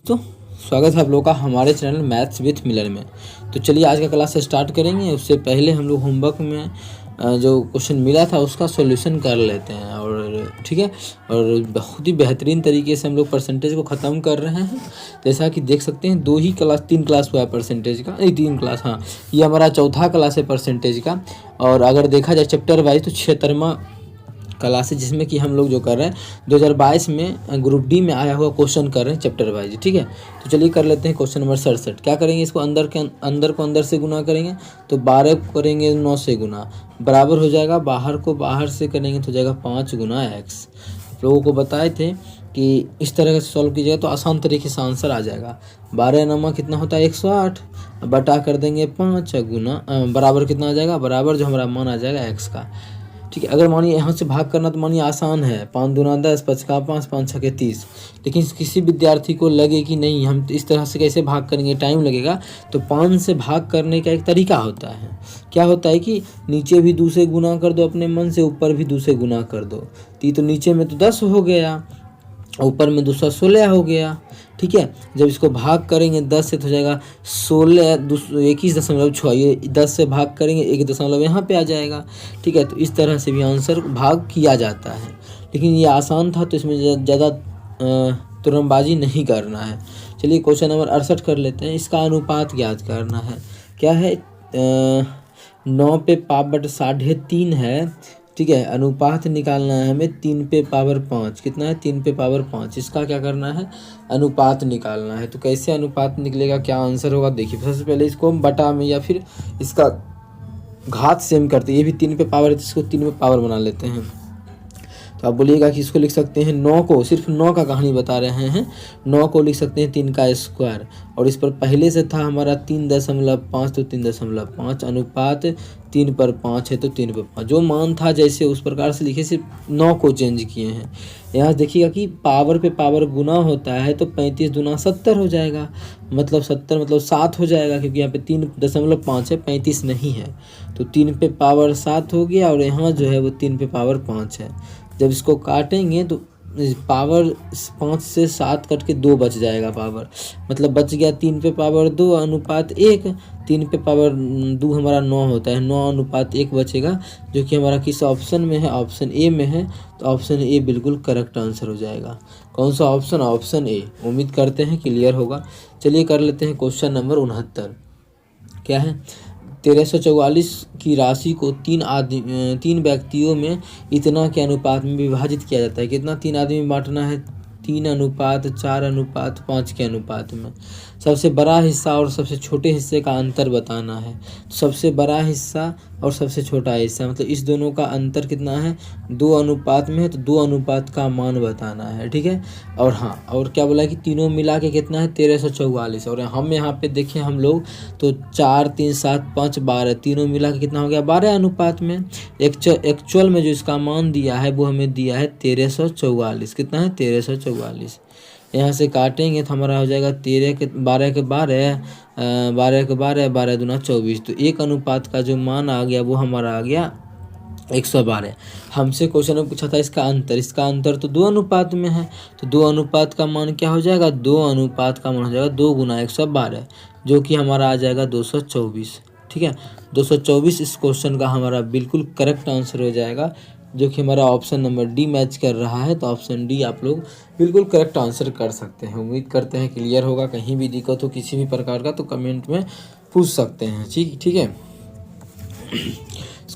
तो स्वागत है आप लोगों का हमारे चैनल मैथ्स विथ मिलर में। तो चलिए आज का क्लास स्टार्ट करेंगे। उससे पहले हम लोग होमवर्क में जो क्वेश्चन मिला था उसका सॉल्यूशन कर लेते हैं और ठीक है। और बहुत ही बेहतरीन तरीके से हम लोग परसेंटेज को ख़त्म कर रहे हैं। जैसा कि देख सकते हैं तीन क्लास हुआ है परसेंटेज का, नहीं 3 क्लास, हाँ ये हमारा चौथा क्लास है परसेंटेज का। और अगर देखा जाए चैप्टर वाइज तो 76वां क्लास है, जिसमें कि हम लोग जो कर रहे हैं 2022 में ग्रुप डी में आया हुआ क्वेश्चन कर रहे हैं चैप्टर वाइज। ठीक है, तो चलिए कर लेते हैं क्वेश्चन नंबर 67। क्या करेंगे, इसको अंदर को अंदर से गुना करेंगे तो 12 को करेंगे 9 से गुना, बराबर हो जाएगा। बाहर को बाहर से करेंगे तो हो जाएगा 5 गुना एक्स। लोगों को बताए थे कि इस तरह से सॉल्व कीजिएगा तो आसान तरीके से आंसर आ जाएगा। 12 नमा कितना होता है 108, बटा कर देंगे 5 गुना, बराबर कितना आ जाएगा, बराबर जो हमारा मान आ जाएगा एक्स का। ठीक है, अगर मानिए यहाँ से भाग करना तो मानिए आसान है, 5 दूना 10, 5 का 5, 5 छके 30। लेकिन किसी विद्यार्थी को लगे कि नहीं हम इस तरह से कैसे भाग करेंगे, टाइम लगेगा, तो 5 से भाग करने का एक तरीका होता है। क्या होता है कि नीचे भी 2 से गुना कर दो अपने मन से, ऊपर भी 2 से गुना कर दो। तो नीचे में तो 10 हो गया, ऊपर में दूसरा 16 हो गया। ठीक है, जब इसको भाग करेंगे 10 से तो हो जाएगा 16, 21.6, ये 10 से भाग करेंगे 1 दशमलव यहाँ पे आ जाएगा। ठीक है, तो इस तरह से भी आंसर भाग किया जाता है। लेकिन ये आसान था तो इसमें ज़्यादा तुरंतबाजी नहीं करना है। चलिए क्वेश्चन नंबर 68 कर लेते हैं। इसका अनुपात ज्ञात करना है। क्या है, 9 पे पावर 3.5 है। ठीक है, अनुपात निकालना है हमें 3 पे पावर 5। कितना है, 3 पे पावर 5। इसका क्या करना है, अनुपात निकालना है। तो कैसे अनुपात निकलेगा, क्या आंसर होगा, देखिए सबसे पहले इसको हम बटा में या फिर इसका घात सेम करते हैं। ये भी 3 पे पावर है तो इसको 3 पे पावर बना लेते हैं। तो आप बोलिएगा कि इसको लिख सकते हैं 9 को, सिर्फ 9 का कहानी बता रहे हैं, 9 को लिख सकते हैं 3 का स्क्वायर। और इस पर पहले से था हमारा 3.5 तो 3.5 अनुपात 3 पर 5 है तो 3 पर 5। जो मान था जैसे उस प्रकार से लिखे, सिर्फ 9 को चेंज किए हैं। यहाँ देखिएगा कि पावर पे पावर गुना होता है तो 35 दूना 70 हो जाएगा, मतलब 70 मतलब 7 हो जाएगा, क्योंकि यहाँ पे 3.5 है, 35 नहीं है। तो 3 पे पावर 7 हो गया और यहाँ जो है वो 3 पे पावर 5 है। जब इसको काटेंगे तो पावर 5 से 7 कट के 2 बच जाएगा पावर, मतलब बच गया 3 पे पावर 2 अनुपात 1। 3 पे पावर 2 हमारा 9 होता है, 9 अनुपात 1 बचेगा, जो कि हमारा किस ऑप्शन में है, ऑप्शन ए में है। तो ऑप्शन ए बिल्कुल करेक्ट आंसर हो जाएगा। कौन सा ऑप्शन, ऑप्शन ए। उम्मीद करते हैं क्लियर होगा। चलिए कर लेते हैं क्वेश्चन नंबर 69। क्या है, 1344 की राशि को 3 व्यक्तियों में इतना के अनुपात में विभाजित किया जाता है। कितना, 3 आदमी में बांटना है, 3:4:5 के अनुपात में। सबसे बड़ा हिस्सा और सबसे छोटे हिस्से का अंतर बताना है। तो सबसे बड़ा हिस्सा और सबसे छोटा हिस्सा, मतलब इस दोनों का अंतर कितना है, 2 अनुपात में है, तो 2 अनुपात का मान बताना है। ठीक है, और हाँ, और क्या बोला कि तीनों मिला के कितना है 1344। और हम यहाँ पे देखें हम लोग तो 4, 3, 7, 5, 12, तीनों मिला के कितना हो गया 12 अनुपात में। एक्चुअल में जो इसका मान दिया है वो हमें दिया है 1344। कितना है 1344। यहाँ से काटेंगे तो हमारा हो जाएगा 13 के 12 के 12, 12 के 12, 12 दूना 24। तो 1 अनुपात का जो मान आ गया वो हमारा आ गया 112। हमसे क्वेश्चन में पूछा था इसका अंतर तो 2 अनुपात में है। तो 2 अनुपात का मान क्या हो जाएगा, 2 अनुपात का मान हो जाएगा 2 गुना 112, जो कि हमारा आ जाएगा 224। ठीक है, 224 इस क्वेश्चन का हमारा बिल्कुल करेक्ट आंसर हो जाएगा, जो कि हमारा ऑप्शन नंबर डी मैच कर रहा है। तो ऑप्शन डी आप लोग बिल्कुल करेक्ट आंसर कर सकते हैं। उम्मीद करते हैं क्लियर होगा। कहीं भी दिक्कत हो किसी भी प्रकार का तो कमेंट में पूछ सकते हैं। ठीक है।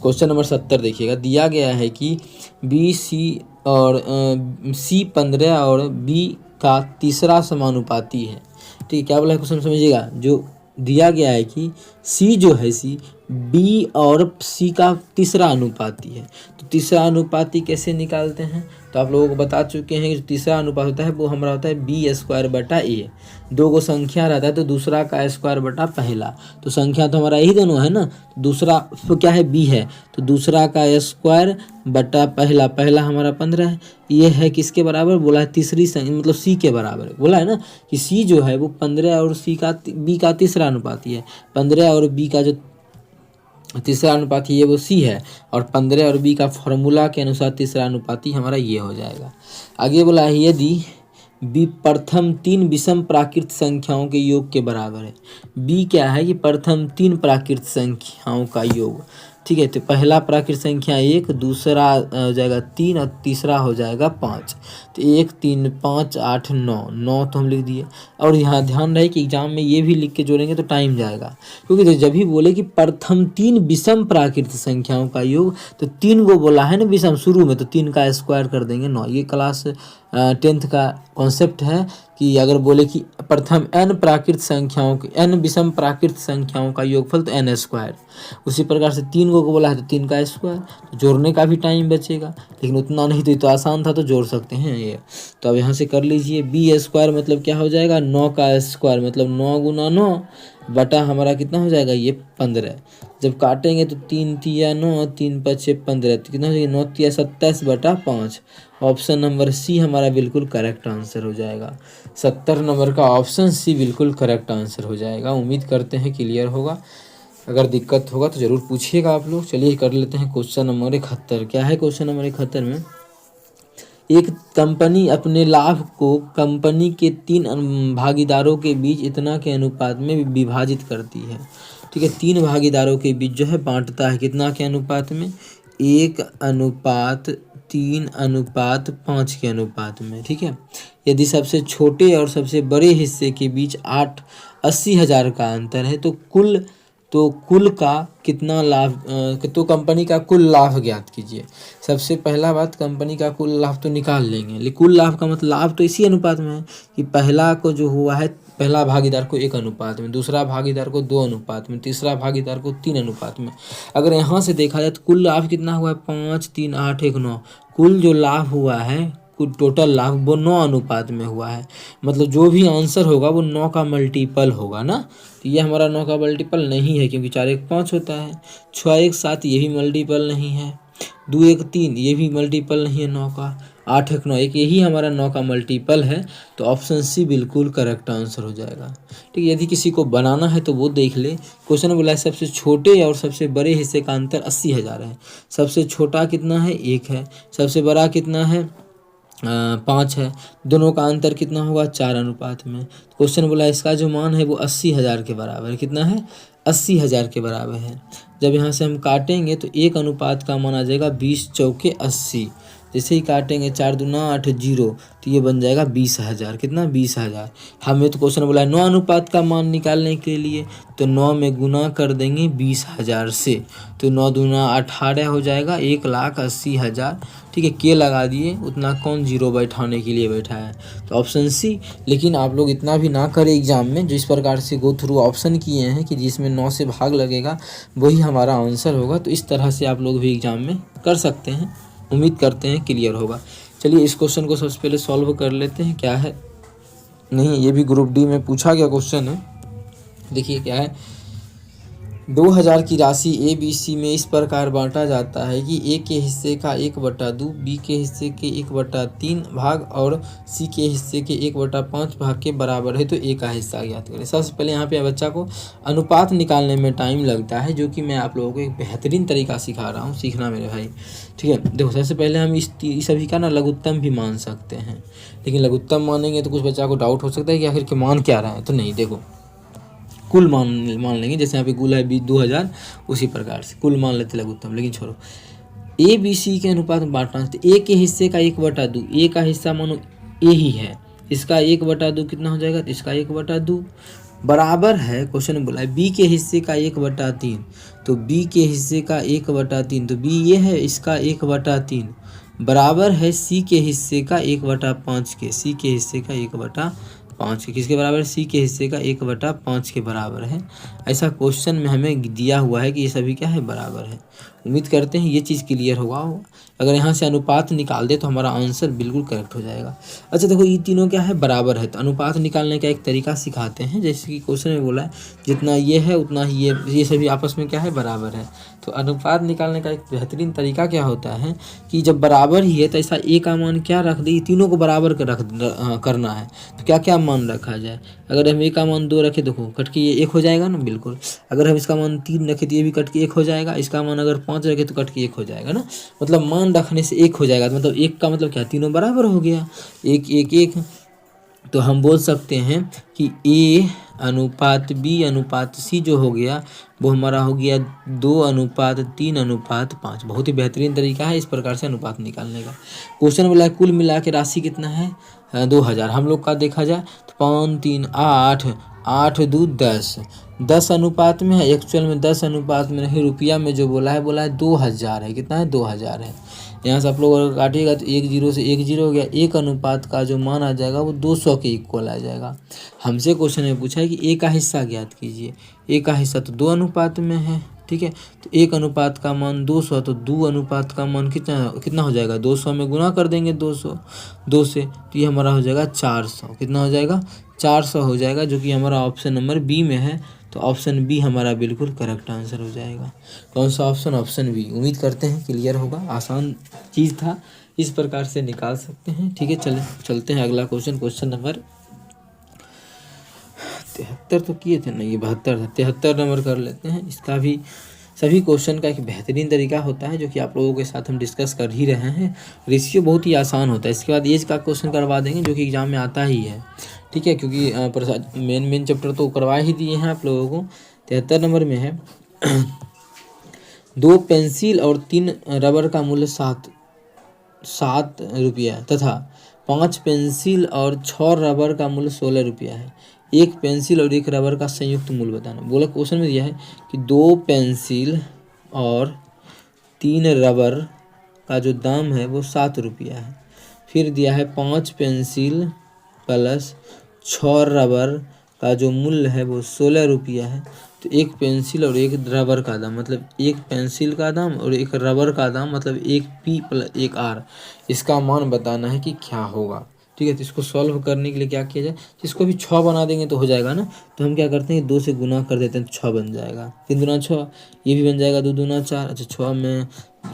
क्वेश्चन नंबर 70 देखिएगा। दिया गया है कि बी सी और सी 15 और बी का तीसरा समानुपाती है। ठीक है, क्या बोला है क्वेश्चन समझिएगा। जो दिया गया है कि सी जो है, सी बी और सी का तीसरा अनुपाती है। तो तीसरा अनुपाती कैसे निकालते हैं, तो आप लोगों को बता चुके हैं कि जो तीसरा अनुपात होता है वो हमारा होता है b² a। 2 को संख्या रहता है तो दूसरा का स्क्वायर बटा पहला। तो संख्या तो हमारा यही दोनों है ना, तो दूसरा तो क्या है b है, तो दूसरा का स्क्वायर बटा पहला, पहला हमारा 15 है। ये है किसके बराबर, बोला है तीसरी संख्या, मतलब c के बराबर बोला है ना, कि c जो है वो 15 और b का तीसरा अनुपाती है। 15 और b का जो तीसरा अनुपाती है वो सी है, और 15 और बी का फॉर्मूला के अनुसार तीसरा अनुपाती हमारा ये हो जाएगा। आगे बोला है यदि बी प्रथम 3 विषम प्राकृत संख्याओं के योग के बराबर है। बी क्या है कि प्रथम 3 प्राकृत संख्याओं का योग। ठीक है, तो पहला प्राकृत संख्या 1, दूसरा हो जाएगा 3 और तीसरा हो जाएगा 5। तो 1 3 5 8 9, 9 तो हम लिख दिए। और यहाँ ध्यान रहे कि एग्जाम में ये भी लिख के जोड़ेंगे तो टाइम जाएगा, क्योंकि तो जब भी बोले कि प्रथम 3 विषम प्राकृत संख्याओं का योग, तो 3 को बोला है ना विषम शुरू में, तो 3 का स्क्वायर कर देंगे 9। ये क्लास 10th का कॉन्सेप्ट है कि अगर बोले कि प्रथम n प्राकृत संख्याओं के n विषम प्राकृत संख्याओं का योगफल तो n स्क्वायर। उसी प्रकार से 3 को बोला है तो 3 का स्क्वायर, तो जोड़ने का भी टाइम बचेगा, लेकिन उतना नहीं, तो ये तो आसान था तो जोड़ सकते हैं ये। तो अब यहाँ से कर लीजिए, बी स्क्वायर मतलब क्या हो जाएगा 9 का स्क्वायर, मतलब 9 गुना 9 बटा हमारा कितना हो जाएगा ये 15। जब काटेंगे तो 3 तिया 9, 3 5 15, तो कितना हो जाएगा 9 तिया 27 बटा 5। ऑप्शन नंबर सी हमारा बिल्कुल करेक्ट आंसर हो जाएगा। 70 नंबर का ऑप्शन सी बिल्कुल करेक्ट आंसर हो जाएगा। उम्मीद करते हैं क्लियर होगा। अगर दिक्कत होगा तो ज़रूर पूछिएगा आप लोग। चलिए कर लेते हैं क्वेश्चन नंबर 71। क्या है क्वेश्चन नंबर 71 में? एक कंपनी अपने लाभ को कंपनी के 3 भागीदारों के बीच इतना के अनुपात में विभाजित करती है। ठीक है, 3 भागीदारों के बीच जो है बांटता है, कितना के अनुपात में? 1:3:5 के अनुपात में। ठीक है, यदि सबसे छोटे और सबसे बड़े हिस्से के बीच 80,000 का अंतर है तो कुल का कितना लाभ, तो कंपनी का कुल लाभ ज्ञात कीजिए। सबसे पहला बात, कंपनी का कुल लाभ तो निकाल लेंगे, लेकिन कुल लाभ का मतलब लाभ तो इसी अनुपात में है कि पहला को जो हुआ है, पहला भागीदार को 1 अनुपात में, दूसरा भागीदार को 2 अनुपात में, तीसरा भागीदार को 3 अनुपात में। अगर यहाँ से देखा जाए तो कुल लाभ कितना हुआ है? 5 3 8 1 9। कुल जो लाभ हुआ है, कुल टोटल लाभ वो 9 अनुपात में हुआ है। मतलब जो भी आंसर होगा वो 9 का मल्टीपल होगा ना। तो ये हमारा 9 का मल्टीपल नहीं है, क्योंकि 4 1 5 होता है, 6 1 7 ये भी मल्टीपल नहीं है, 2 1 3 ये भी मल्टीपल नहीं है 9 का, 8 1 9 एक यही हमारा 9 का मल्टीपल है। तो ऑप्शन सी बिल्कुल करेक्ट आंसर हो जाएगा। ठीक है, यदि किसी को बनाना है तो वो देख ले। क्वेश्चन बोला है सबसे छोटे और सबसे बड़े हिस्से का अंतर 80,000 है। सबसे छोटा कितना है? 1 है। सबसे बड़ा कितना है? 5 है। दोनों का अंतर कितना होगा? 4 अनुपात में। क्वेश्चन बोला इसका जो मान है वो 80,000 के बराबर है। कितना है? 80,000 के बराबर है। जब यहाँ से हम काटेंगे तो 1 अनुपात का मान आ जाएगा 20 चौके 80। जैसे ही काटेंगे 4 दूना 8 0, तो ये बन जाएगा 20,000। कितना? 20,000। हमें तो क्वेश्चन बोला है 9 अनुपात का मान निकालने के लिए, तो 9 में गुना कर देंगे 20,000 से, तो 9 दूना 18 हो जाएगा 1,80,000। ठीक है, के लगा दिए, उतना कौन जीरो बैठाने के लिए बैठा है, तो ऑप्शन सी। लेकिन आप लोग इतना भी ना करें एग्जाम में, जिस प्रकार से गो थ्रू ऑप्शन किए हैं कि जिसमें 9 से भाग लगेगा वही हमारा आंसर होगा, तो इस तरह से आप लोग भी एग्जाम में कर सकते हैं। उम्मीद करते हैं क्लियर होगा। चलिए इस क्वेश्चन को सबसे पहले सॉल्व कर लेते हैं। क्या है? नहीं, ये भी ग्रुप डी में पूछा गया क्वेश्चन है। देखिए क्या है, 2000 की राशि ए बी सी में इस प्रकार बांटा जाता है कि ए के हिस्से का 1/2, बी के हिस्से के 1/3 भाग और सी के हिस्से के 1/5 भाग के बराबर है, तो ए का हिस्सा ज्ञात करें। सबसे पहले यहाँ पे बच्चा को अनुपात निकालने में टाइम लगता है, जो कि मैं आप लोगों को एक बेहतरीन तरीका सिखा रहा हूँ, सीखना मेरे भाई। ठीक है, देखो सबसे पहले हम इस सभी का ना लघुत्तम भी मान सकते हैं, लेकिन लघुत्तम मानेंगे तो कुछ बच्चा को डाउट हो सकता है कि आखिर के मान क्या रहा है। तो नहीं, देखो कुल मान लेंगे, जैसे यहाँ पे कुल है 2000, उसी प्रकार से कुल मान लेते लघुत्तम। लेकिन छोड़ो, ए बी सी के अनुपात में बांटना है, तो ए के हिस्से का 1/2, ए का हिस्सा मानो ए ही है, इसका 1/2 कितना हो जाएगा? तो इसका 1/2 बराबर है, क्वेश्चन बोला है बी के हिस्से का 1/3, तो बी के हिस्से का 1/3, तो बी ये है, इसका 1/3 बराबर है सी के हिस्से का 1/5 के, सी के हिस्से का 1/5 के, किसके बराबर? सी के हिस्से का 1/5 के बराबर है। ऐसा क्वेश्चन में हमें दिया हुआ है कि ये सभी क्या है? बराबर है। उम्मीद करते हैं ये चीज़ क्लियर होगा। अगर यहाँ से अनुपात निकाल दे तो हमारा आंसर बिल्कुल करेक्ट हो जाएगा। अच्छा देखो, ये तीनों क्या है? बराबर है। तो अनुपात निकालने का एक तरीका सिखाते हैं, जैसे कि क्वेश्चन में बोला है जितना ये है उतना ही ये सभी आपस में क्या है? बराबर है। तो अनुपात निकालने का एक बेहतरीन तरीका क्या होता है कि जब बराबर ही है तो ऐसा ए का मान क्या रख दे, तीनों को बराबर करना है। तो क्या क्या मान रखा जाए? अगर हम ए का मान 2 रखें, देखो कट के ये 1 हो जाएगा ना, बिल्कुल। अगर हम इसका मान 3 रखें तो ये भी कट के 1 हो जाएगा। इसका मान अगर 5 रखें तो कट के 1 हो जाएगा ना, मतलब मान रखने से 1 हो जाएगा। तो मतलब 1 का मतलब क्या? तीनों बराबर हो गया, 1 1 1। तो हम बोल सकते हैं कि ए अनुपात बी अनुपात सी जो हो गया वो हमारा हो गया 2:3:5। बहुत ही बेहतरीन तरीका है इस प्रकार से अनुपात निकालने का। क्वेश्चन बोला है कुल मिला के राशि कितना है 2000। हम लोग का देखा जाए तो 5 3 8 8 2 10 10 अनुपात में है। एक्चुअल में 10 अनुपात में नहीं, रुपया में जो बोला है 2000 है। कितना है 2000 है। यहाँ से आप लोग अगर काटिएगा तो 1 0 से 1 0 हो गया। एक अनुपात का जो मान आ जाएगा वो 200 के इक्वल आ जाएगा। हमसे क्वेश्चन में पूछा है कि ए का हिस्सा ज्ञात कीजिए। ए का हिस्सा तो 2 अनुपात में है, ठीक है। तो 1 अनुपात का मान 200, तो 2 अनुपात का मान कितना हो जाएगा, 200 में गुना कर देंगे 2 से, तो ये हमारा हो जाएगा 400। कितना हो जाएगा 400 हो जाएगा, जो कि हमारा ऑप्शन नंबर बी में है। तो ऑप्शन बी हमारा बिल्कुल करेक्ट आंसर हो जाएगा। कौन सा ऑप्शन, ऑप्शन बी। उम्मीद करते हैं क्लियर होगा, आसान चीज़ था, इस प्रकार से निकाल सकते हैं, ठीक है। चलते हैं अगला क्वेश्चन। क्वेश्चन नंबर 73 तो किए थे ना, ये 72 था, 73 नंबर कर लेते हैं। इसका भी सभी क्वेश्चन का एक बेहतरीन तरीका होता है जो कि आप लोगों के साथ हम डिस्कस कर ही रहे हैं। रेशियो बहुत ही आसान होता है। इसके बाद एज का क्वेश्चन करवा देंगे जो कि एग्जाम में आता ही है, ठीक है, क्योंकि मेन चैप्टर तो करवा ही दिए हैं आप लोगों को। 73 नंबर में है 2 पेंसिल और 3 रबर का मूल्य 7 रुपया तथा 5 पेंसिल और 6 रबर का मूल्य 16 रुपया है। एक पेंसिल और एक रबर का संयुक्त मूल्य बताना। बोला क्वेश्चन में दिया है कि 2 पेंसिल और 3 रबर का जो दाम है वो 7 रुपया है। फिर दिया है 5 पेंसिल प्लस 6 रबर का जो मूल्य है वो 16 रुपया है। तो एक पेंसिल और एक रबर का दाम, मतलब एक पेंसिल का दाम और एक रबर का दाम, मतलब एक पी प्लस एक आर, इसका मान बताना है कि क्या होगा, ठीक है। तो इसको सॉल्व करने के लिए क्या किया जाए, इसको भी 6 बना देंगे तो हो जाएगा ना। तो हम क्या करते हैं 2 से गुना कर देते हैं, 6 बन जाएगा। 3 दूना 6, ये भी बन जाएगा 2 दूना 4। अच्छा 6 में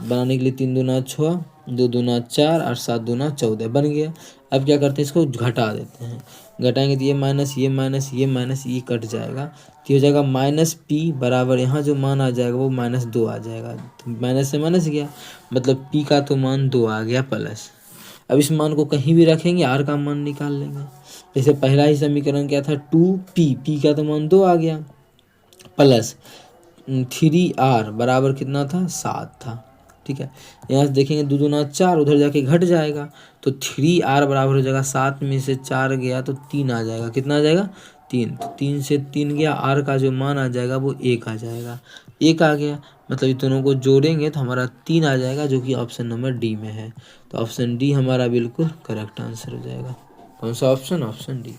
बनाने के लिए 3 दूना 6, 2 दूना 4 और 7 दूना 14 बन गया। अब क्या करते हैं इसको घटा देते हैं। घटाएंगे तो ये माइनस ये माइनस ये माइनस ये कट जाएगा, तो हो जाएगा माइनस पी बराबर यहाँ जो मान आ जाएगा वो -2 आ जाएगा। तो माइनस से माइनस गया, मतलब पी का तो मान 2 आ गया प्लस। अब इस मान को कहीं भी रखेंगे, आर का मान निकाल लेंगे। जैसे पहला ही समीकरण क्या था 2p, पी का तो मान 2 आ गया, प्लस 3r बराबर कितना था 7 था, ठीक है। यहाँ से देखेंगे 2 दूना 4, उधर जाके घट जाएगा, तो 3r बराबर हो जाएगा 7 में से 4 गया तो 3 आ जाएगा। कितना आ जाएगा 3, तो 3 से 3 गया, r का जो मान आ जाएगा वो 1 आ जाएगा। 1 आ गया, मतलब इन दोनों को जोड़ेंगे तो हमारा 3 आ जाएगा, जो कि ऑप्शन नंबर डी में है। तो ऑप्शन डी हमारा बिल्कुल करेक्ट आंसर हो जाएगा। कौन सा ऑप्शन, ऑप्शन डी।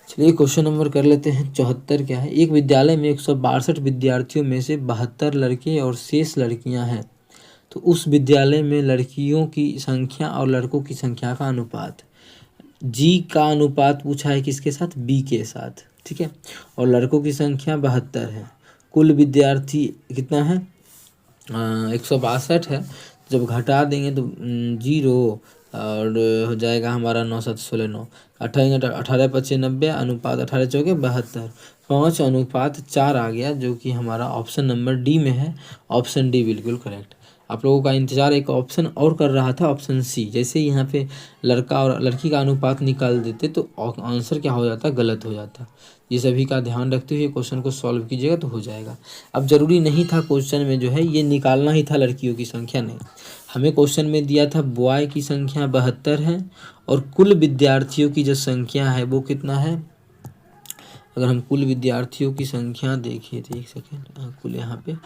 चलिए क्वेश्चन नंबर कर लेते हैं 74। क्या है, एक विद्यालय में 162 विद्यार्थियों में से 72 लड़के और शेष लड़कियां हैं, तो उस विद्यालय में लड़कियों की संख्या और लड़कों की संख्या का अनुपात। जी का अनुपात पूछा है किसके साथ, बी के साथ, ठीक है। और लड़कों की संख्या 72 है। कुल विद्यार्थी कितना है 162 है। जब घटा देंगे तो 0 और हो जाएगा हमारा 9 7 16 9, 18 25 90 अनुपात 18 चौके 72, 5 अनुपात 4 आ गया, जो कि हमारा ऑप्शन नंबर डी में है। ऑप्शन डी बिल्कुल करेक्ट। आप लोगों का इंतजार एक ऑप्शन और कर रहा था, ऑप्शन सी। जैसे ही यहाँ पे लड़का और लड़की का अनुपात निकाल देते तो आंसर क्या हो जाता, गलत हो जाता। ये सभी का ध्यान रखते हुए क्वेश्चन को सॉल्व कीजिएगा तो हो जाएगा। अब जरूरी नहीं था क्वेश्चन में जो है ये निकालना ही था लड़कियों की संख्या, नहीं, हमें क्वेश्चन में दिया था बॉय की संख्या 72 है और कुल विद्यार्थियों की जो संख्या है वो कितना है। अगर हम कुल विद्यार्थियों की संख्या देखिए तो एक सेकेंड, कुल यहाँ पे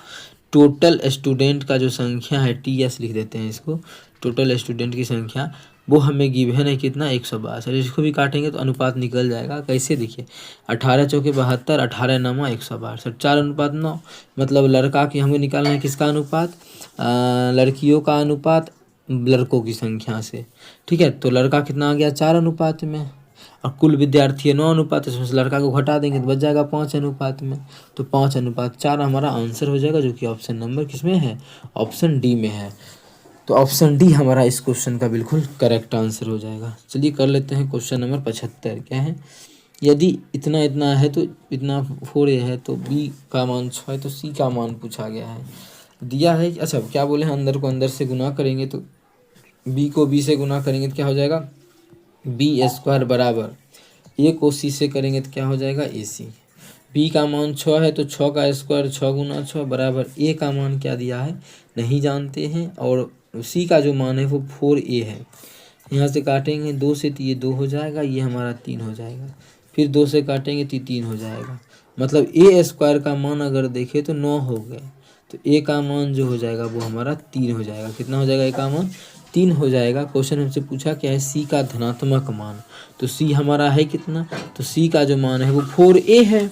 टोटल स्टूडेंट का जो संख्या है TS लिख देते हैं इसको, टोटल स्टूडेंट की संख्या वो हमें गिवन है कितना 162। इसको भी काटेंगे तो अनुपात निकल जाएगा। कैसे देखिए 18 चौके 72, 18 9 162, 4 अनुपात 9, मतलब लड़का की हमें निकालना है किसका अनुपात, लड़कियों का अनुपात लड़कों की संख्या से, ठीक है। तो लड़का कितना आ गया 4 अनुपात में और कुल विद्यार्थी है 9 अनुपात, इसमें से लड़का को घटा देंगे तो बच जाएगा 5 अनुपात में। तो 5 अनुपात 4 हमारा आंसर हो जाएगा, जो कि ऑप्शन नंबर किसमें है, ऑप्शन डी में है। तो ऑप्शन डी हमारा इस क्वेश्चन का बिल्कुल करेक्ट आंसर हो जाएगा। चलिए कर लेते हैं क्वेश्चन नंबर 75। क्या है, यदि इतना इतना है तो इतना 4a है, तो b का मान 6 है, तो c का मान पूछा गया है। दिया है, अच्छा क्या बोले हैं, अंदर को अंदर से गुना करेंगे तो b को b से गुना करेंगे तो क्या हो जाएगा b² बराबर ए को सी से करेंगे तो क्या हो जाएगा ए सी। बी का मान 6 है तो 6 का स्क्वायर 6 गुना 6 बराबर ए का मान क्या दिया है नहीं जानते हैं, और सी का जो मान है वो 4a है। यहाँ से काटेंगे 2 से तो ये 2 हो जाएगा, ये हमारा 3 हो जाएगा, फिर 2 से काटेंगे तो 3 हो जाएगा। मतलब ए स्क्वायर का मान अगर देखें तो 9 हो गए, तो ए का मान जो हो जाएगा वो हमारा 3 हो जाएगा। कितना हो जाएगा ए का मान 3 हो जाएगा। क्वेश्चन हमसे पूछा क्या है सी का धनात्मक मान, तो सी हमारा है कितना, तो सी का जो मान है वो 4a है।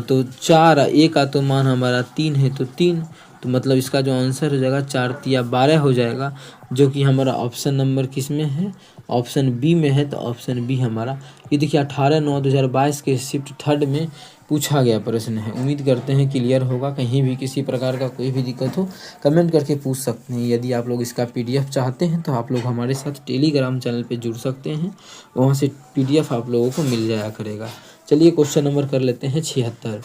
तो 4 ए का तो मान हमारा 3 है तो 3, तो मतलब इसका जो आंसर हो जाएगा 4 तिया 12 हो जाएगा, जो कि हमारा ऑप्शन नंबर किस में है, ऑप्शन बी में है। तो ऑप्शन बी हमारा ये देखिए 18/9/2022 के शिफ्ट थर्ड में पूछा गया प्रश्न है। उम्मीद करते हैं क्लियर होगा। कहीं भी किसी प्रकार का कोई भी दिक्कत हो कमेंट करके पूछ सकते हैं। यदि आप लोग इसका पीडीएफ चाहते हैं तो आप लोग हमारे साथ टेलीग्राम चैनल पे जुड़ सकते हैं, वहाँ से पीडीएफ आप लोगों को मिल जाया करेगा। चलिए क्वेश्चन नंबर कर लेते हैं 76।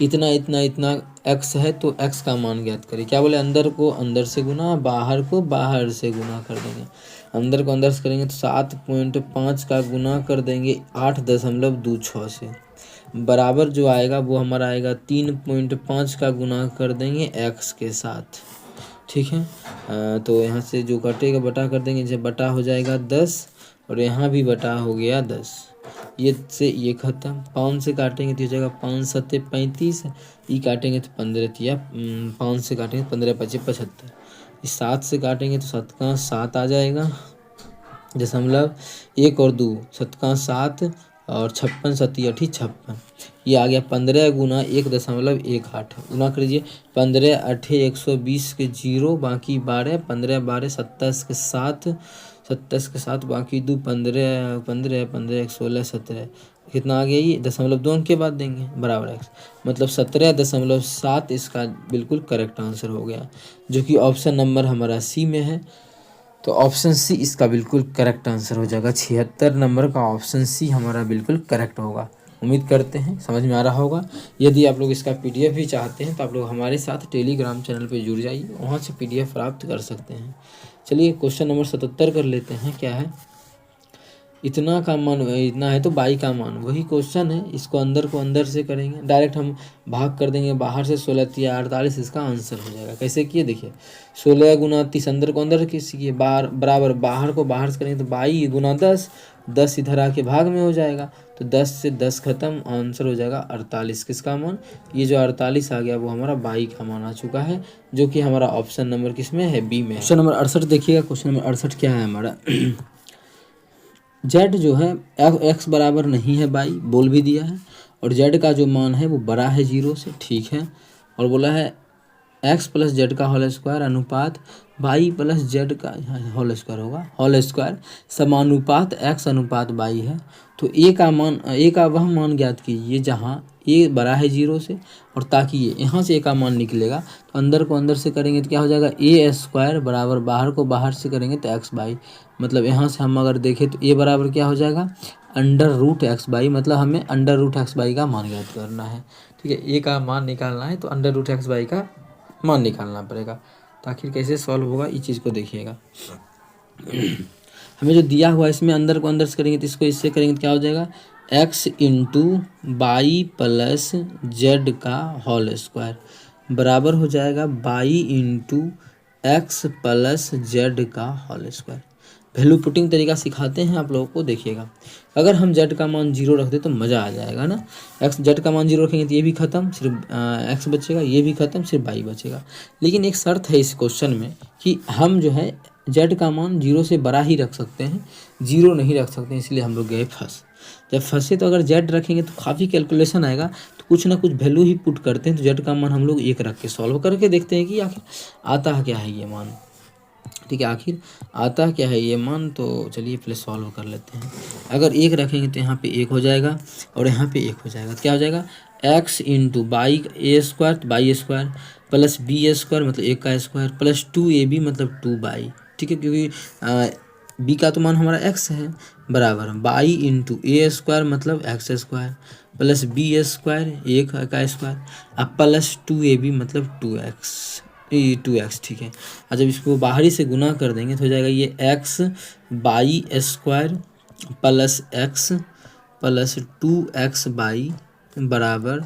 इतना इतना इतना x है तो x का मान ज्ञात करें। क्या बोले अंदर को अंदर से गुना बाहर को बाहर से गुना कर देंगे। अंदर को अंदर से करेंगे तो 7.5 का गुना कर देंगे 8.26 से, बराबर जो आएगा वो हमारा आएगा 3.5 का गुना कर देंगे x के साथ। ठीक है, तो यहाँ से जो कटेगा बटा कर देंगे, जब बटा हो जाएगा 10 और यहाँ भी बटा हो गया 10, ये से ये खत्म। 5 से काटेंगे तो हो जाएगा 5 सत्ते 35, ये काटेंगे तो 15 तिया 5 से काटेंगे 15 पचे 75, इस 7 से काटेंगे तो 7 का 7 आ जाएगा, दशमलव 1 और 2 7 का 7 और 56 सत्ती 56, ये आ गया 15 गुना 1.18 गुना कर दीजिए। 15 8 120 के 0 बाकी 12, 15 12 27 के 7 27 के 7 बाकी 2 15 15 15 16 17, कितना आ गया ये 0.2 अंक के बाद देंगे बराबर x, मतलब 17.7 इसका बिल्कुल करेक्ट आंसर हो गया, जो कि ऑप्शन नंबर हमारा सी में है। तो ऑप्शन सी इसका बिल्कुल करेक्ट आंसर हो जाएगा। 76 नंबर का ऑप्शन सी हमारा बिल्कुल करेक्ट होगा। उम्मीद करते हैं समझ में आ रहा होगा। यदि आप लोग इसका पीडीएफ भी चाहते हैं तो आप लोग हमारे साथ टेलीग्राम चैनल पे जुड़ जाइए, वहाँ से पीडीएफ प्राप्त कर सकते हैं। चलिए क्वेश्चन नंबर 77 कर लेते हैं। क्या है इतना का मान, इतना है तो बाई का मान, वही क्वेश्चन है, इसको अंदर को अंदर से करेंगे, डायरेक्ट हम भाग कर देंगे बाहर से, 16 तिया 48 इसका आंसर हो जाएगा। कैसे किए देखिए, 16 गुना 30 अंदर को अंदर किए बराबर बाहर को बाहर से करेंगे तो 22 गुना 10, 10 इधर आके भाग में हो जाएगा, तो 10 से 10 खत्म, आंसर हो जाएगा 48। किसका मान, ये जो 48 आ गया वो हमारा बाई का मान आ चुका है, जो कि हमारा ऑप्शन नंबर किस में है, बी में। क्वेश्चन नंबर 68 देखिएगा। क्वेश्चन नंबर 68 क्या है हमारा z जो है x बराबर नहीं है बाई बोल भी दिया है, और z का जो मान है वो बड़ा है 0 से, ठीक है, और बोला है x प्लस जेड का होल स्क्वायर अनुपात बाई प्लस जेड का होल स्क्वायर होगा, होल स्क्वायर समानुपात x अनुपात बाई है। तो a का मान, a का वह मान ज्ञात कीजिए जहाँ a बड़ा है 0 से, और ताकि ये यहाँ से a का मान निकलेगा तो अंदर को अंदर से करेंगे तो क्या हो जाएगा a स्क्वायर बराबर बाहर को बाहर से करेंगे तो x बाई, मतलब यहाँ से हम अगर देखें तो a बराबर क्या हो जाएगा √x बाई, मतलब हमें √x बाई का मान ज्ञात करना है। ठीक है, a का मान निकालना है तो √x बाई का मान निकालना पड़ेगा। तो आखिर कैसे सॉल्व होगा इस चीज़ को देखिएगा। हमें जो दिया हुआ है इसमें अंदर को अंदर से करेंगे तो इसको इससे करेंगे तो क्या हो जाएगा x into by plus Z का होल स्क्वायर बराबर हो जाएगा by into x plus Z का होल स्क्वायर। वैल्यू पुटिंग तरीका सिखाते हैं आप लोगों को, देखिएगा। अगर हम जेड का मान 0 रख दे तो मज़ा आ जाएगा ना। एक्स जेड का मान 0 रखेंगे तो ये भी ख़त्म, सिर्फ एक्स बचेगा, ये भी ख़त्म, सिर्फ बाई बचेगा। लेकिन एक शर्त है इस क्वेश्चन में कि हम जो है जेड का मान 0 से बड़ा ही रख सकते हैं, 0 नहीं रख सकते, इसलिए हम लोग गए फंस। जब फंसे तो अगर जेड रखेंगे तो काफ़ी कैलकुलेशन आएगा, तो कुछ ना कुछ वैल्यू ही पुट करते हैं। तो जेड का मान हम लोग 1 रख के सॉल्व करके देखते हैं कि आखिर आता है क्या है ये मान। ठीक है, आखिर आता क्या है ये मान, तो चलिए पहले सॉल्व कर लेते हैं। अगर 1 रखेंगे तो यहाँ पे 1 हो जाएगा और यहाँ पे 1 हो जाएगा, तो क्या हो जाएगा x into by a square, तो by square plus B square मतलब 1 का स्क्वायर प्लस 2ab मतलब 2 बाई। ठीक है, क्योंकि b का तो मान हमारा x है, बराबर बाई इंटू ए स्क्वायर मतलब x square plus B square 1 का स्क्वायर अब प्लस 2ab मतलब 2x। ठीक है, और जब इसको बाहरी से गुना कर देंगे तो हो जाएगा ये x by square plus x plus 2x/, बराबर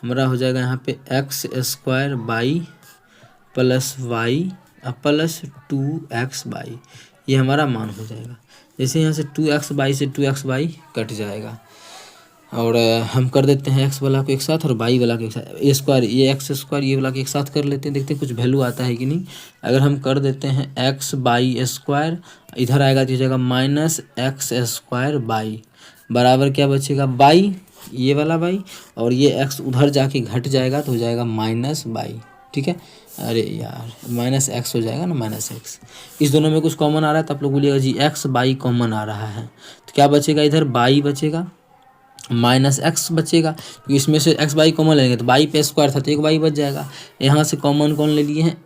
हमारा हो जाएगा यहाँ पे x² plus Y plus 2x/, ये हमारा मान हो जाएगा। जैसे यहाँ से 2x/, से 2x/, कट जाएगा और हम कर देते हैं x वाला को एक साथ और y वाला को एक साथ, ए स्क्वायर ये x² ये वाला को एक साथ कर लेते हैं, देखते हैं कुछ वैल्यू आता है कि नहीं। अगर हम कर देते हैं x/², इधर आएगा तो हो जाएगा -x²/, बराबर क्या बचेगा y, ये वाला y, और ये x उधर जाके घट जाएगा तो हो जाएगा -y। ठीक है, अरे यार -x हो जाएगा ना, -x। इस दोनों में कुछ कॉमन आ रहा है तो आप लोग बोलिएगा जी x/y कॉमन आ रहा है, तो क्या बचेगा, इधर y बचेगा, -x बचेगा, क्योंकि इसमें से x/y कॉमन लेंगे तो y पे स्क्वायर था तो एक y बच जाएगा। यहाँ से कॉमन कौन ले लिए हैं,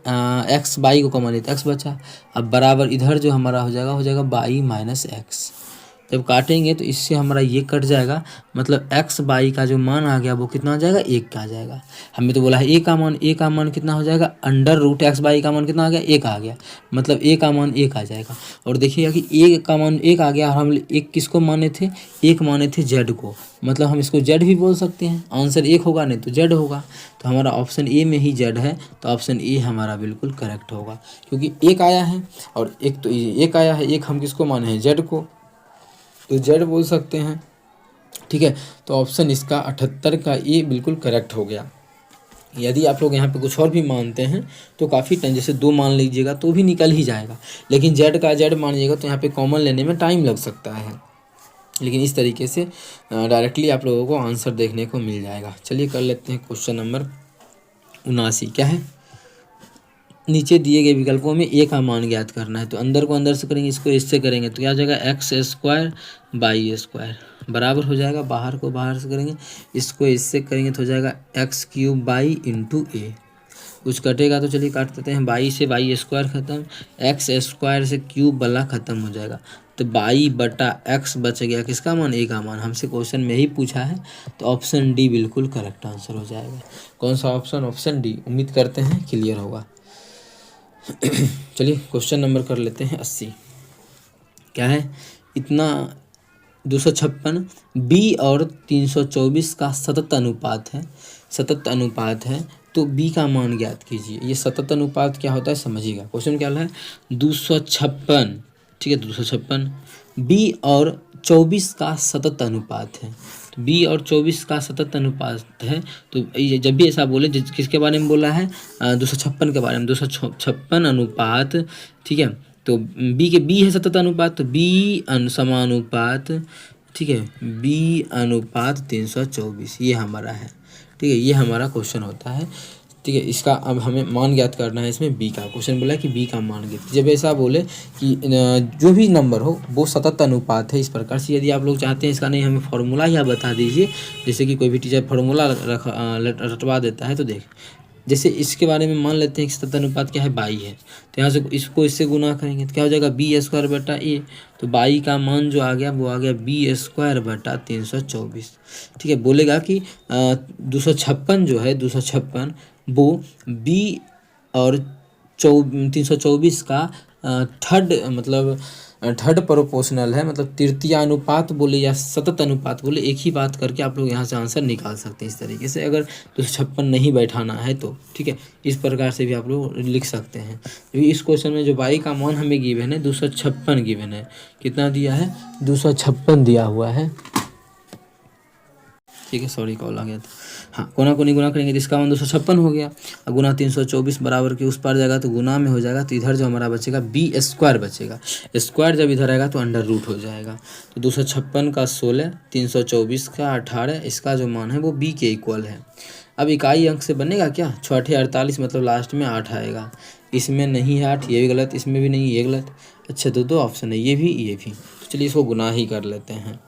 x/y को कॉमन लेते x बचा। अब बराबर इधर जो हमारा हो जाएगा y -x। जब काटेंगे तो इससे हमारा ये कट जाएगा, मतलब x/y का जो मान आ गया वो कितना आ जाएगा, 1 का आ जाएगा। हमें तो बोला है a का मान कितना हो जाएगा, √x/y का मान कितना आ गया, 1 आ गया, मतलब a का मान 1 आ जाएगा। और देखिएगा कि a का मान 1 आ गया और हम 1 किसको माने थे, 1 माने थे z को, मतलब हम इसको z भी बोल सकते हैं। आंसर 1 होगा नहीं तो z होगा, तो हमारा ऑप्शन ए में ही z है, तो ऑप्शन ए हमारा बिल्कुल करेक्ट होगा, क्योंकि 1 आया है और 1 तो 1 आया है, 1 हम किसको माने हैं, z को, तो z बोल सकते हैं। ठीक है, तो ऑप्शन इसका 78 का ए बिल्कुल करेक्ट हो गया। यदि आप लोग यहाँ पे कुछ और भी मानते हैं तो काफ़ी टाइम, जैसे 2 मान लीजिएगा तो भी निकल ही जाएगा, लेकिन z का z मानिएगा तो यहाँ पे कॉमन लेने में टाइम लग सकता है, लेकिन इस तरीके से डायरेक्टली आप लोगों को आंसर देखने को मिल जाएगा। चलिए कर लेते हैं क्वेश्चन नंबर 79। क्या है, नीचे दिए गए विकल्पों में a का मान ज्ञात करना है, तो अंदर को अंदर से करेंगे, इसको इससे करेंगे तो क्या हो जाएगा, x² बराबर हो जाएगा, बाहर को बाहर से करेंगे, इसको इससे करेंगे तो हो जाएगा x³ a। कुछ कटेगा तो चलिए काट देते हैं, y से y² खत्म, x² से क्यूब वाला खत्म हो जाएगा, तो y/x बच गया, किसका मान, a का मान। हमसे क्वेश्चन में ही पूछा है, तो ऑप्शन डी बिल्कुल करेक्ट आंसर हो जाएगा। कौन सा ऑप्शन, ऑप्शन डी। उम्मीद करते हैं क्लियर होगा। चलिए क्वेश्चन नंबर कर लेते हैं 80। क्या है, इतना 256 b और 324 का सतत अनुपात है, सतत अनुपात है, तो b का मान ज्ञात कीजिए। ये सतत अनुपात क्या होता है समझिएगा। क्वेश्चन क्या है, 256, ठीक है, 256 b और 24 का सतत अनुपात है, तो b और 24 का सतत अनुपात है, तो ये जब भी ऐसा बोले, किसके बारे में बोला है, 256 के बारे में, 256 अनुपात, ठीक है, तो b है सतत अनुपात, तो b समानुपात, ठीक है, b/324 ये हमारा है। ठीक है, ये हमारा क्वेश्चन होता है। ठीक है, इसका अब हमें मान ज्ञात करना है। इसमें b का क्वेश्चन बोला कि b का मान ज्ञात, जब ऐसा बोले कि जो भी नंबर हो वो सतत अनुपात है, इस प्रकार से। यदि आप लोग चाहते हैं इसका नहीं हमें फार्मूला ही आप बता दीजिए, जैसे कि कोई भी टीचर फार्मूला रटवा देता है, तो देख जैसे इसके बारे में मान लेते हैं कि सतत अनुपात क्या है, बाई है, तो यहाँ से इसको इससे गुना करेंगे तो क्या हो जाएगा, b²/a, तो बाई का मान जो आ गया वो आ गया b²/324। ठीक है, बोलेगा कि 256 जो है, 256 वो b और 324 का थर्ड, मतलब थर्ड प्रोपोर्शनल है, मतलब तृतीय अनुपात बोले या सतत अनुपात बोले, एक ही बात करके आप लोग यहाँ से आंसर निकाल सकते हैं इस तरीके से, अगर 256 नहीं बैठाना है तो। ठीक है, इस प्रकार से भी आप लोग लिख सकते हैं। इस क्वेश्चन में जो बाई का मान हमें गिवन है 256 गिवन है, कितना दिया है, 256 दिया हुआ है। ठीक है, सॉरी कॉल आ गया था। हाँ, कोना कोनी गुना करेंगे तो इसका मान 256 हो गया, और गुना 324 बराबर के उस पार जाएगा तो गुना में हो जाएगा, तो इधर जो हमारा बचेगा b² बचेगा, स्क्वायर जब इधर आएगा तो अंडर रूट हो जाएगा। तो 256 का 16, 324 का 18, इसका जो मान है वो b के इक्वल है। अब इकाई अंक से बनेगा क्या, 6 48, मतलब लास्ट में 8 आएगा, इसमें नहीं है 8, ये भी गलत, इसमें भी नहीं, ये गलत। अच्छा, तो 2 ऑप्शन है, ये भी ये भी, तो चलिए इसको गुना ही कर लेते हैं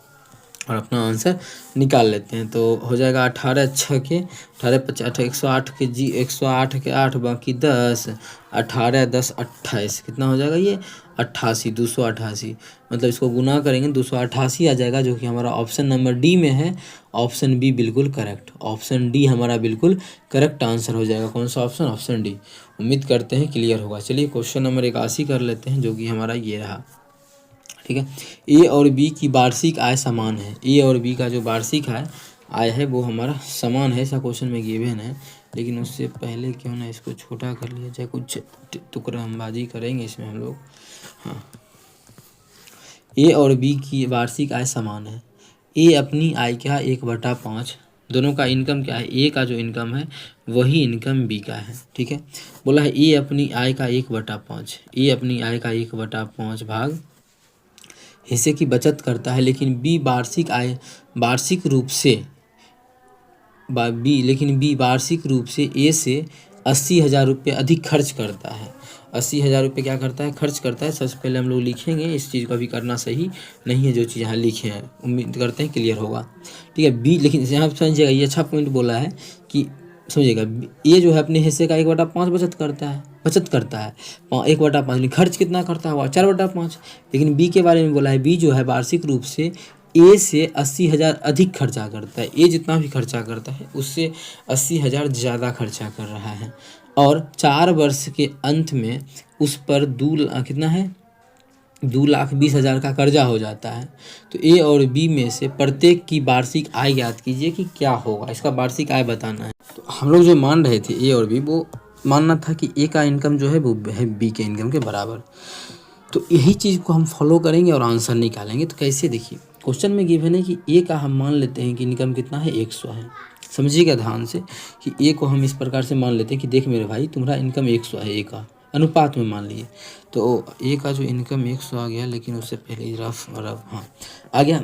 और अपना आंसर निकाल लेते हैं। तो हो जाएगा 18 6 के 18 50 108 के 108 के 8 बाकी 10, 18 10 28, कितना हो जाएगा ये 88, 288, मतलब इसको गुना करेंगे 288 आ जाएगा, जो कि हमारा ऑप्शन नंबर डी में है। ऑप्शन बी बिल्कुल करेक्ट, ऑप्शन डी हमारा बिल्कुल करेक्ट आंसर हो जाएगा। कौन सा ऑप्शन, ऑप्शन डी। उम्मीद करते हैं क्लियर होगा। चलिए क्वेश्चन नंबर 81 कर लेते हैं, जो कि हमारा ये रहा। ठीक है। ए और बी की वार्षिक आय समान है। ए और बी का जो वार्षिक आय है वो हमारा समान है, ऐसा क्वेश्चन में गिवन है। लेकिन उससे पहले क्यों ना इसको छोटा कर लिया जाए, कुछ तुकड़मबाजी करेंगे इसमें हम लोग। हाँ, ए और बी की वार्षिक आय समान है। ए अपनी आय क्या 1/5, दोनों का इनकम क्या है, ए का जो इनकम है वही इनकम बी का है। ठीक है, बोला है ए अपनी आय का 1/5, ए अपनी आय का 1/5 भाग हिस्से की बचत करता है, लेकिन बी वार्षिक रूप से बी वार्षिक रूप से ए से 80,000 रुपये अधिक खर्च करता है। 80,000 रुपये क्या करता है, खर्च करता है। सबसे पहले हम लोग लिखेंगे, इस चीज़ को भी करना सही नहीं है जो चीज़ यहाँ लिखे हैं, उम्मीद करते हैं क्लियर होगा। ठीक है, बी, लेकिन यहाँ समझिएगा ये अच्छा पॉइंट बोला है कि समझिएगा ये जो है अपने हिस्से का 1/5 बचत करता है 1/5, लेकिन खर्च कितना करता है 4/5। लेकिन बी के बारे में बोला है, बी जो है वार्षिक रूप से ए से 80,000 अधिक खर्चा करता है। ए जितना भी खर्चा करता है उससे 80,000 ज़्यादा खर्चा कर रहा है, और 4 वर्ष के अंत में उस पर कितना है 2,20,000 का कर्जा हो जाता है। तो ए और बी में से प्रत्येक की वार्षिक आय ज्ञात कीजिए कि क्या होगा, इसका वार्षिक आय बताना है। तो हम लोग जो मान रहे थे ए और बी, वो मानना था कि ए का इनकम जो है वो है बी के इनकम के बराबर। तो यही चीज़ को हम फॉलो करेंगे और आंसर निकालेंगे। तो कैसे, देखिए क्वेश्चन में गिवन है कि ए का हम मान लेते हैं कि इनकम कितना है 100 है। समझिएगा ध्यान से कि ए को हम इस प्रकार से मान लेते हैं कि देख मेरे भाई तुम्हारा इनकम 100 है, ए का अनुपात में मान लिए। तो ए का जो इनकम 100 आ गया, लेकिन उससे पहले रफ हाँ आ गया।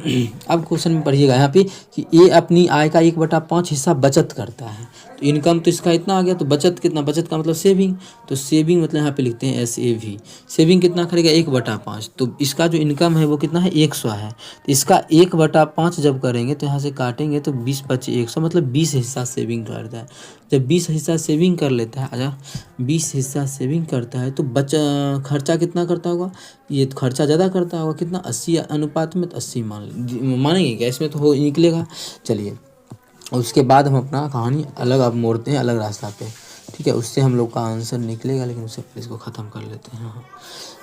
अब क्वेश्चन में पढ़िएगा यहाँ पे कि ए अपनी आय का 1/5 हिस्सा बचत करता है। तो इनकम तो इसका इतना आ गया, तो बचत कितना, बचत का मतलब सेविंग। तो सेविंग मतलब यहाँ पे लिखते हैं SAV, सेविंग कितना करेगा 1/5। तो इसका जो इनकम है वो कितना है 100 है। तो इसका 1/5 जब करेंगे तो यहाँ से काटेंगे तो 20 × 100 मतलब 20 हिस्सा सेविंग करता है। जब 20 हिस्सा सेविंग कर लेता है, 20 हिस्सा सेविंग करता है, तो खर्चा कितना करता होगा, ये तो खर्चा ज़्यादा करता होगा, कितना 80 अनुपात में, तो 80 मानेंगे क्या, इसमें तो हो निकलेगा। चलिए उसके बाद हम अपना कहानी अलग अब मोड़ते हैं, अलग रास्ता पे। ठीक है, उससे हम लोग का आंसर निकलेगा, लेकिन उससे पहले इसको ख़त्म कर लेते हैं। हाँ,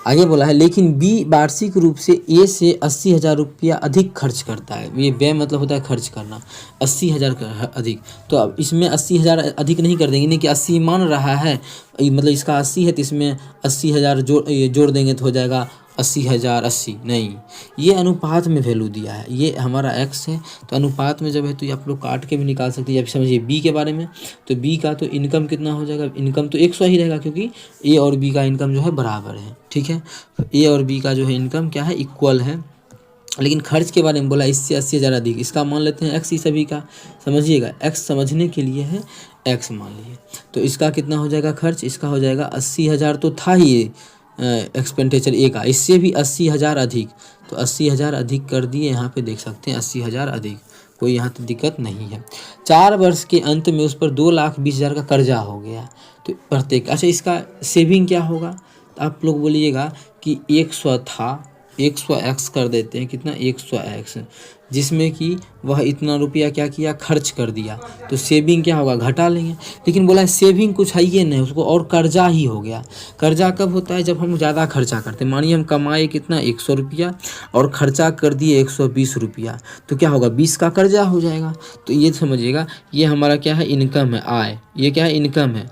आगे बोला है, लेकिन बी वार्षिक रूप से ए से 80,000 रुपया अधिक खर्च करता है। ये व्यय मतलब होता है खर्च करना, 80,000 अधिक। तो अब इसमें 80,000 अधिक नहीं कर देंगे, नहीं कि 80 मान रहा है, मतलब इसका 80 है तो इसमें 80,000 जोड़ देंगे तो हो जाएगा 80,000 80, नहीं, ये अनुपात में वैल्यू दिया है, ये हमारा x है। तो अनुपात में जब है तो ये आप लोग काट के भी निकाल सकते हैं। अब समझिए बी के बारे में, तो बी का तो इनकम कितना हो जाएगा, इनकम तो 100 ही रहेगा, क्योंकि ए और बी का इनकम जो है बराबर है। ठीक है, तो ए और बी का जो है इनकम क्या है, इक्वल है। लेकिन खर्च के बारे में बोला इससे 80,000 अधिक, इसका मान लेते हैं x ही सभी का। समझिएगा x समझने के लिए है, x मान लीजिए। तो इसका कितना हो जाएगा खर्च, इसका हो जाएगा 80,000 तो था ही ये एक्सपेंडिचर ए का, इससे भी 80,000 अधिक। तो 80,000 अधिक कर दिए, यहाँ पे देख सकते हैं 80,000 अधिक, कोई यहाँ तो दिक्कत नहीं है। 4 वर्ष के अंत में उस पर 2,20,000 का कर्जा हो गया। तो प्रत्येक, अच्छा इसका सेविंग क्या होगा, तो आप लोग बोलिएगा कि 100 था, 100x कर देते हैं, कितना 100x, जिसमें कि वह इतना रुपया क्या किया, खर्च कर दिया। तो सेविंग क्या होगा, घटा लेंगे। लेकिन बोला सेविंग कुछ है ये नहीं उसको, और कर्जा ही हो गया। कर्जा कब होता है, जब हम ज़्यादा खर्चा करते हैं। मानिए हम कमाए कितना 100 रुपया और खर्चा कर दिए 120 रुपया, तो क्या होगा 20 का कर्जा हो जाएगा। तो ये समझिएगा, ये हमारा क्या है, इनकम है, आय, ये क्या है, इनकम है।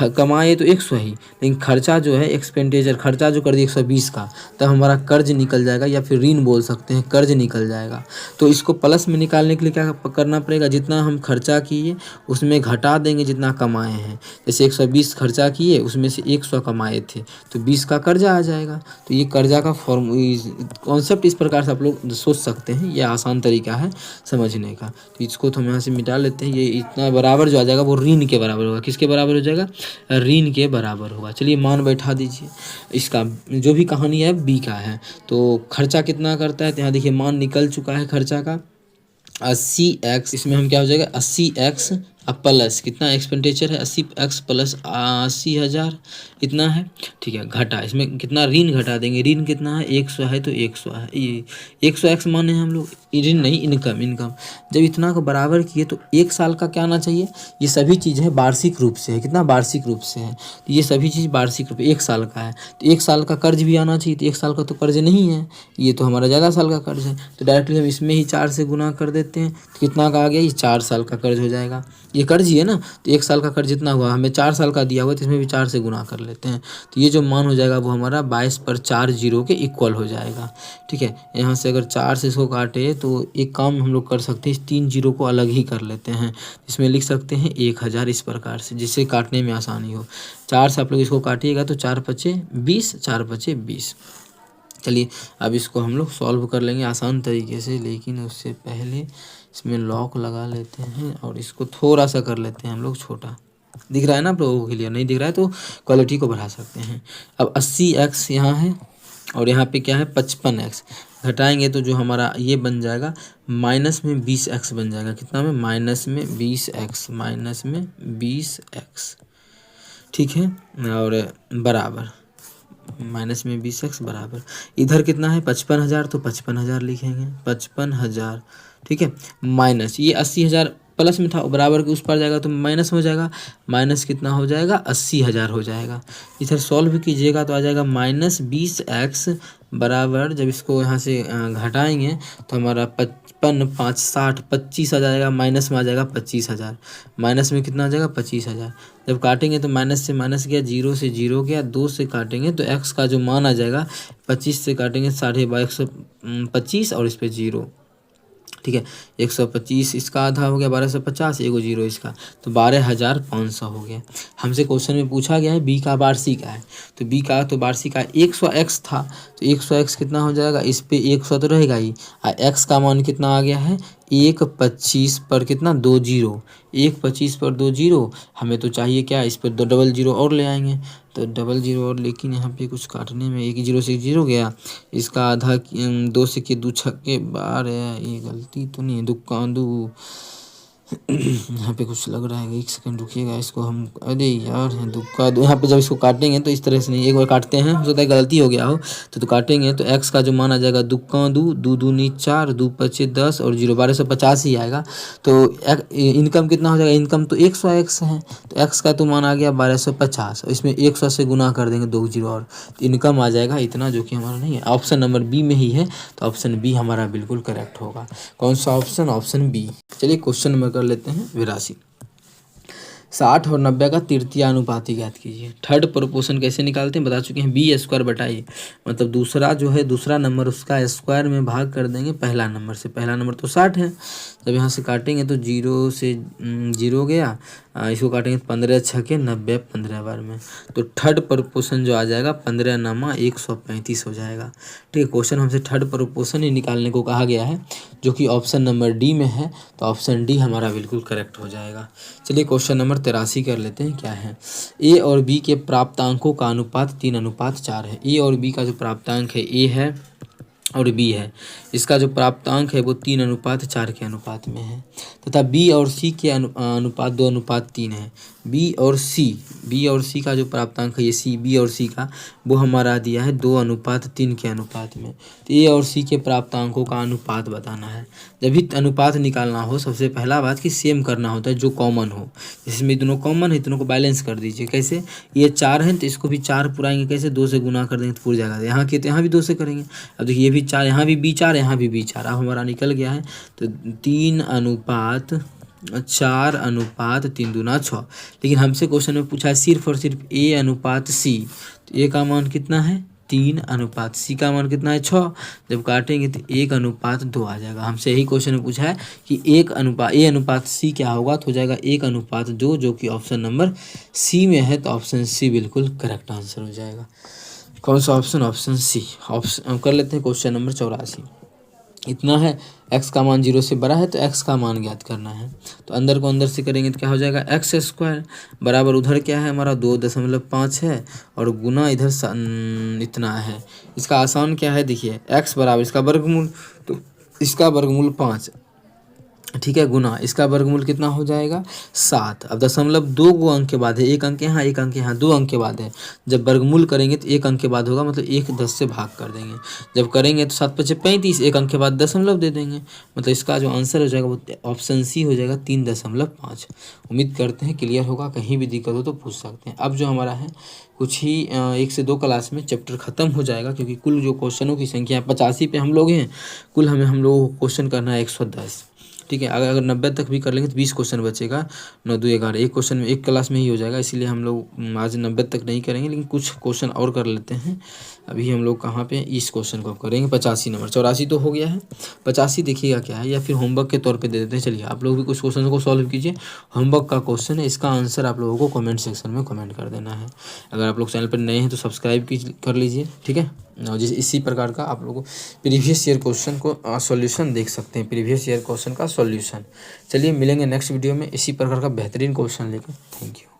कमाए तो 100 ही, लेकिन खर्चा जो है एक्सपेंडिचर, खर्चा जो कर दिया 120 का, तब हमारा कर्ज निकल जाएगा, या फिर ऋण बोल सकते हैं, कर्ज निकल जाएगा। तो इसको प्लस में निकालने के लिए क्या करना पड़ेगा, जितना हम खर्चा किए उसमें घटा देंगे जितना कमाए हैं। जैसे 120 खर्चा किए, उसमें से 100 कमाए थे, तो 20 का कर्जा आ जाएगा। तो ये कर्जा का कॉन्सेप्ट इस प्रकार से आप लोग सोच सकते हैं, ये आसान तरीका है समझने का। तो इसको तो हम यहाँ से मिटा लेते हैं। ये इतना बराबर जो आ जाएगा वो ऋण के बराबर होगा, किसके बराबर हो जाएगा, ऋण के बराबर होगा। चलिए मान बैठा दीजिए, इसका जो भी कहानी है बी का है। तो खर्चा कितना करता है, तो यहाँ देखिए मान निकल चुका है खर्चा का 80x, इसमें हम क्या हो जाएगा 80x अब प्लस कितना एक्सपेंडिचर है 80x प्लस 80,000 इतना है। ठीक है, घटा इसमें कितना ऋण घटा देंगे, ऋण कितना है 100 है तो 100 है, ये 100x माने हम लोग, ऋण नहीं इनकम, इनकम जब इतना को बराबर किए तो 1 साल का क्या आना चाहिए, ये सभी चीज़ है वार्षिक रूप से है, कितना वार्षिक रूप से है, तो ये सभी चीज़ वार्षिक रूप 1 साल का है, तो 1 साल का कर्ज भी आना चाहिए, तो 1 साल का तो कर्ज नहीं है, ये तो हमारा ज़्यादा साल का कर्ज है, तो डायरेक्टली हम इसमें ही 4 से गुना कर देते हैं, तो कितना का आ गया, ये 4 साल का कर्ज हो जाएगा, ये कर्ज ही है ना, तो 1 साल का कर्ज जितना हुआ हमें 4 साल का दिया हुआ तो इसमें भी 4 से गुना कर लेते हैं, तो ये जो मान हो जाएगा वो हमारा 22 पर 4 जीरो के इक्वल हो जाएगा। ठीक है, यहाँ से अगर 4 से इसको काटे तो एक काम हम लोग कर सकते हैं, 3 जीरो को अलग ही कर लेते हैं, इसमें लिख सकते हैं 1000 इस प्रकार से, जिससे काटने में आसानी हो। 4 से आप लोग इसको काटिएगा तो 4 पचे 20, 4 पचे 20। चलिए अब इसको हम लोग सॉल्व कर लेंगे आसान तरीके से, लेकिन उससे पहले इसमें लॉक लगा लेते हैं और इसको थोड़ा सा कर लेते हैं हम लोग छोटा। दिख रहा है ना आप लोगों के लिए, नहीं दिख रहा है तो क्वालिटी को बढ़ा सकते हैं। अब 80x यहाँ है और यहाँ पे क्या है 55x, घटाएंगे तो जो हमारा ये बन जाएगा माइनस में 20x बन जाएगा, कितना में माइनस में 20x, माइनस में 20x। ठीक है, और बराबर माइनस में 20x बराबर इधर कितना है 55,000, तो 55,000 लिखेंगे 55,000। ठीक है, माइनस ये 80,000 प्लस में था, बराबर के उस पर जाएगा तो माइनस हो जाएगा, माइनस कितना हो जाएगा 80,000 हो जाएगा। इधर सॉल्व कीजिएगा तो आ जाएगा माइनस 20x बराबर, जब इसको यहाँ से घटाएंगे तो हमारा 55 5 60 25 आ जाएगा, माइनस में आ जाएगा 25,000, माइनस में कितना आ जाएगा 25,000। जब काटेंगे तो माइनस से माइनस गया, जीरो से जीरो गया, 2 से काटेंगे तो x का जो मान आ जाएगा 25 से काटेंगे 125 और इस पे जीरो। ठीक है, 125 इसका आधा हो गया 1250, एगो जीरो इसका, तो 12,500 हो गया। हमसे क्वेश्चन में पूछा गया है बी का वार्षिक है, तो बी का तो वार्षिक है 100x था, तो 100x कितना हो जाएगा, इस पे 100 तो रहेगा ही, x का मान कितना आ गया है 125 पर कितना 2 जीरो, 125 पर 2 जीरो, हमें तो चाहिए क्या, इस पर 2 डबल जीरो और ले आएंगे, तो डबल जीरो और, लेकिन यहाँ पे कुछ काटने में एक जीरो से जीरो गया, इसका आधा 2 से के 2 छक्के 12, ये गलती तो नहीं है, दुक्का दू यहाँ पे कुछ लग रहा है, एक सेकंड रुकिएगा, इसको हम, अरे यार दुक्का दो, यहाँ पे जब इसको काटेंगे तो इस तरह से नहीं, एक बार काटते हैं, हो सकता है गलती हो गया हो, तो काटेंगे तो x का जो मान आ जाएगा दुक्का दू, दू दूनी 4, 2 पचे 10 और 0 1250 ही आएगा। तो इनकम कितना हो जाएगा, इनकम तो 100x है, तो x का तो मान आ गया 1250 और इसमें 100 से गुना कर देंगे 2 जीरो और, तो इनकम आ जाएगा इतना, जो कि हमारा नहीं है, ऑप्शन नंबर बी में ही है, तो ऑप्शन बी हमारा बिल्कुल करेक्ट होगा। कौन सा ऑप्शन, ऑप्शन बी। चलिए क्वेश्चन नंबर कर लेते हैं 82, 60 और 90 का तृतीय अनुपात ज्ञात कीजिए। थर्ड प्रोपोर्शन कैसे निकालते हैं बता चुके हैं, बी स्क्वायर बटाइए, मतलब दूसरा जो है दूसरा नंबर उसका स्क्वायर में भाग कर देंगे पहला नंबर से, पहला नंबर तो 60 है, जब यहाँ से काटेंगे तो जीरो से जीरो गया, इसको काटेंगे 15 छके 90 15 बार में, तो थर्ड प्रोपोर्शन जो आ जाएगा 15 नामा 135 हो जाएगा। ठीक है, क्वेश्चन हमसे थर्ड प्रोपोर्शन ही निकालने को कहा गया है, जो कि ऑप्शन नंबर डी में है, तो ऑप्शन डी हमारा बिल्कुल करेक्ट हो जाएगा। चलिए क्वेश्चन नंबर 83 कर लेते हैं, क्या है, ए और बी के प्राप्तांकों का अनुपात 3:4 है। ए और बी का जो प्राप्तांक है, ए है और बी है, इसका जो प्राप्तांक है वो 3:4 के अनुपात में है, तथा बी और सी के अनुपात 2:3 है। बी और सी का जो प्राप्तांक है, ये सी बी और सी का, वो हमारा दिया है 2:3 के अनुपात में। तो ए और सी के प्राप्तांकों का अनुपात बताना है। जब भी अनुपात निकालना हो, सबसे पहला बात कि सेम करना होता है, जो कॉमन हो, जिसमें दोनों कॉमन है, दोनों को बैलेंस कर दीजिए। कैसे, ये 4 है तो इसको भी 4 पुराएंगे, कैसे 2 से गुना कर देंगे तो पूर जाएगा, यहाँ के तो यहाँ भी 2 से करेंगे। अब देखिए ये भी 4, यहाँ भी B4, यहाँ भी B4, अब हमारा निकल गया है, तो 3:4:3 दूना 6। लेकिन हमसे क्वेश्चन में पूछा है सिर्फ और सिर्फ A:C, तो A का मान कितना है 3, C का मान कितना है 6, जब काटेंगे तो 1:2 आ जाएगा। हमसे यही क्वेश्चन में पूछा है कि A:C क्या होगा, तो हो जाएगा 1:2, जो कि ऑप्शन नंबर सी में है, तो ऑप्शन सी बिल्कुल करेक्ट आंसर हो जाएगा। कौन सा ऑप्शन, ऑप्शन सी। ऑप्शन कर लेते हैं क्वेश्चन नंबर 84, इतना है, x का मान 0 से बड़ा है तो x का मान ज्ञात करना है, तो अंदर को अंदर से करेंगे तो क्या हो जाएगा x² बराबर, उधर क्या है हमारा 2.5 है और गुना इधर इतना है। इसका आसान क्या है, देखिए x बराबर इसका वर्गमूल, तो इसका वर्गमूल 5, ठीक है, गुना इसका वर्गमूल कितना हो जाएगा 7। अब दशमलव 2 गो अंक के बाद है, एक अंक यहाँ एक अंक यहाँ, 2 अंक के बाद है। जब वर्गमूल करेंगे तो एक अंक के बाद होगा, मतलब 1 10 से भाग कर देंगे। जब करेंगे तो 7 5 35, एक अंक के बाद दशमलव दे देंगे, मतलब इसका जो आंसर हो जाएगा वो ऑप्शन सी हो जाएगा 3.5। उम्मीद करते हैं क्लियर होगा, कहीं भी दिक्कत हो तो पूछ सकते हैं। अब जो हमारा है कुछ ही 1 से 2 क्लास में चैप्टर ख़त्म हो जाएगा, क्योंकि कुल जो क्वेश्चनों की संख्या 85 पे हम लोग हैं। कुल हम लोगों को क्वेश्चन करना है 110। ठीक है, अगर 90 तक भी कर लेंगे तो 20 क्वेश्चन बचेगा। 9 2 11, एक क्वेश्चन में एक क्लास में ही हो जाएगा, इसीलिए हम लोग आज 90 तक नहीं करेंगे, लेकिन कुछ क्वेश्चन और कर लेते हैं। अभी हम लोग कहाँ पे इस क्वेश्चन को करेंगे 85 नंबर। 84 तो हो गया है, 85 देखिएगा क्या है, या फिर होमवर्क के तौर पे दे देते हैं। चलिए आप लोग भी कुछ क्वेश्चन को सॉल्व कीजिए। होमवर्क का क्वेश्चन है, इसका आंसर आप लोगों को कमेंट सेक्शन में कमेंट कर देना है। अगर आप लोग चैनल पर नए हैं तो सब्सक्राइब कर लीजिए, ठीक है। और जिस इसी प्रकार का आप लोगों को प्रीवियस ईयर क्वेश्चन को सॉल्यूशन देख सकते हैं, प्रीवियस ईयर क्वेश्चन का सॉल्यूशन। चलिए मिलेंगे नेक्स्ट वीडियो में इसी प्रकार का बेहतरीन क्वेश्चन लेकर। Thank you.